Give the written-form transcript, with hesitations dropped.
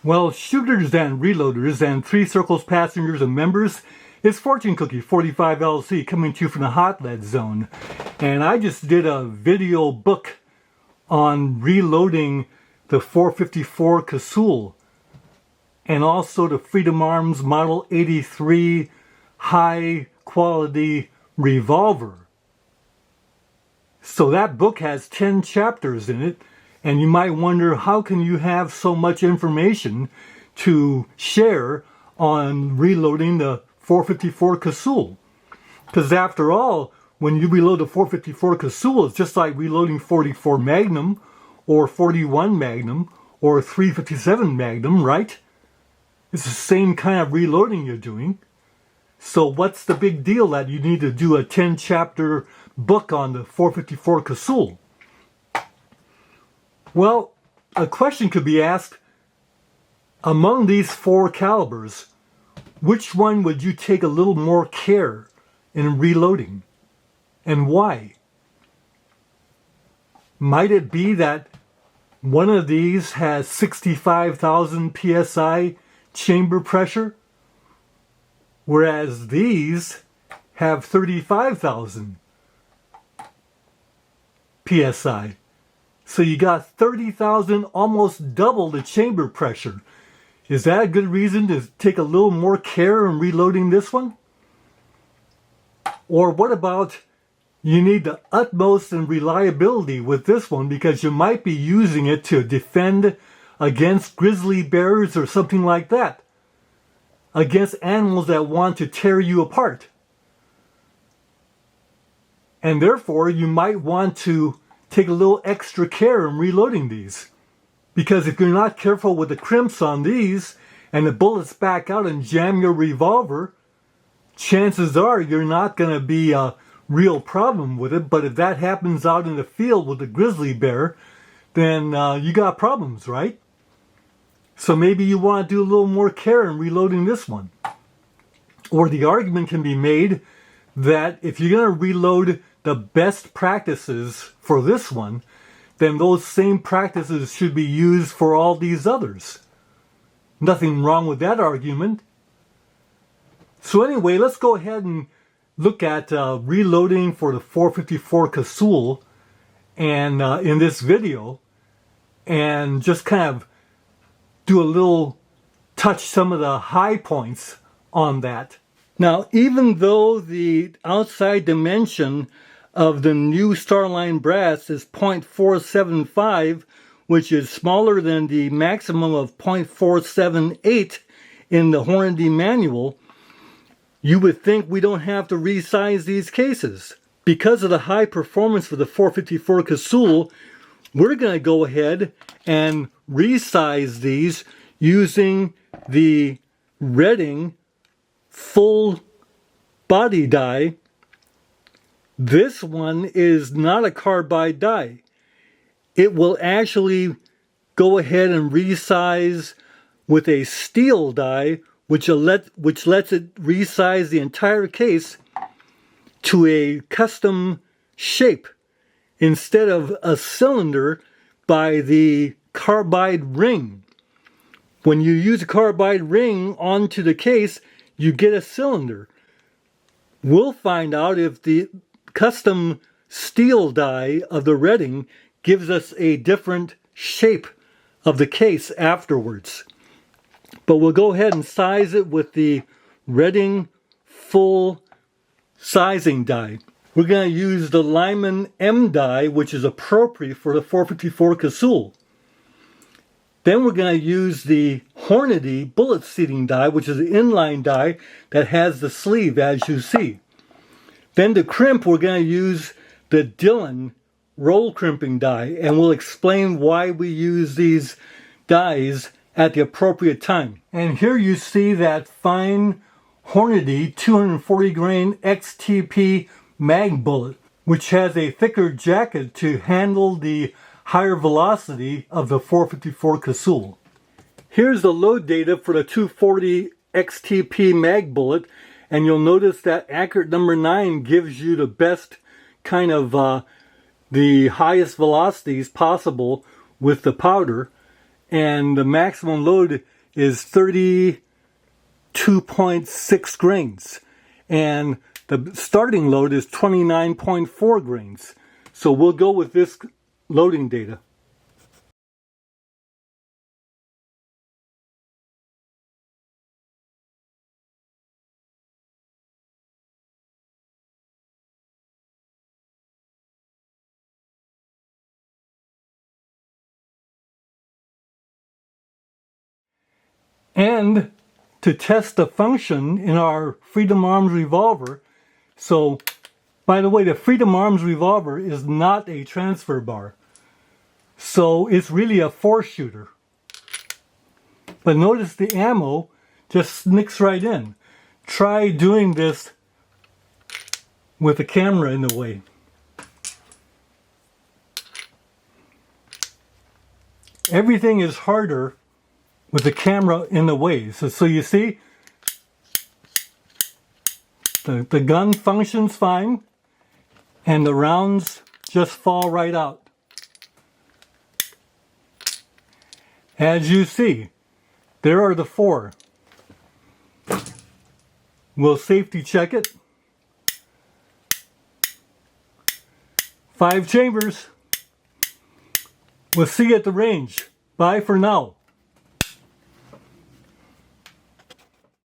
Well, shooters and reloaders and Three Circles passengers and members, it's Fortune Cookie 45 LC coming to you from the Hot Lead Zone. And I just did a video book on reloading the 454 Casull and also the Freedom Arms Model 83 high quality revolver. So that book has 10 chapters in it. And you might wonder, how can you have so much information to share on reloading the 454 Casull? Because after all, when you reload the 454 Casull, it's just like reloading 44 Magnum or 41 Magnum or 357 Magnum, right? It's the same kind of reloading you're doing. So what's the big deal that you need to do a 10-chapter book on the 454 Casull? Well, a question could be asked, among these four calibers, which one would you take a little more care in reloading, and why? Might it be that one of these has 65,000 psi chamber pressure, whereas these have 35,000 psi? So you got 30,000, almost double the chamber pressure. Is that a good reason to take a little more care in reloading this one? Or what about you need the utmost in reliability with this one because you might be using it to defend against grizzly bears or something like that, against animals that want to tear you apart. And therefore you might want to take a little extra care in reloading these. Because if you're not careful with the crimps on these and the bullets back out and jam your revolver, chances are you're not going to be a real problem with it. But if that happens out in the field with a grizzly bear, then you got problems, right? So maybe you want to do a little more care in reloading this one. Or the argument can be made that if you're going to reload the best practices for this one, then those same practices should be used for all these others. Nothing wrong with that argument. So anyway, let's go ahead and look at reloading for the 454 Casull and in this video, and just kind of do a little touch some of the high points on that. Now, even though the outside dimension of the new Starline brass is 0.475, which is smaller than the maximum of 0.478 in the Hornady manual, you would think we don't have to resize these cases. Because of the high performance for the 454 Casull, we're going to go ahead and resize these using the Redding full body die. This one is not a carbide die. It will actually go ahead and resize with a steel die, which lets it resize the entire case to a custom shape instead of a cylinder by the carbide ring. When you use a carbide ring onto the case, you get a cylinder. We'll find out if the custom steel die of the Redding gives us a different shape of the case afterwards. But we'll go ahead and size it with the Redding full sizing die. We're going to use the Lyman M die, which is appropriate for the 454 Casull. Then we're going to use the Hornady bullet seating die, which is an inline die that has the sleeve, as you see. Then to crimp, we're going to use the Dillon roll crimping die, and we'll explain why we use these dies at the appropriate time. And here you see that fine Hornady 240 grain XTP mag bullet, which has a thicker jacket to handle the higher velocity of the 454 Casull. Here's the load data for the 240 XTP mag bullet, and you'll notice that accurate number 9 gives you the best kind of the highest velocities possible with the powder, and the maximum load is 32.6 grains. And the starting load is 29.4 grains. So we'll go with this loading data. And to test the function in our Freedom Arms revolver, so by the way, the Freedom Arms revolver is not a transfer bar. So it's really a 4-shooter. But notice the ammo just snicks right in. Try doing this with the camera in the way. Everything is harder with the camera in the way. So you see, the gun functions fine, and the rounds just fall right out. As you see, there are the 4. We'll safety check it. 5 chambers. We'll see you at the range. Bye for now.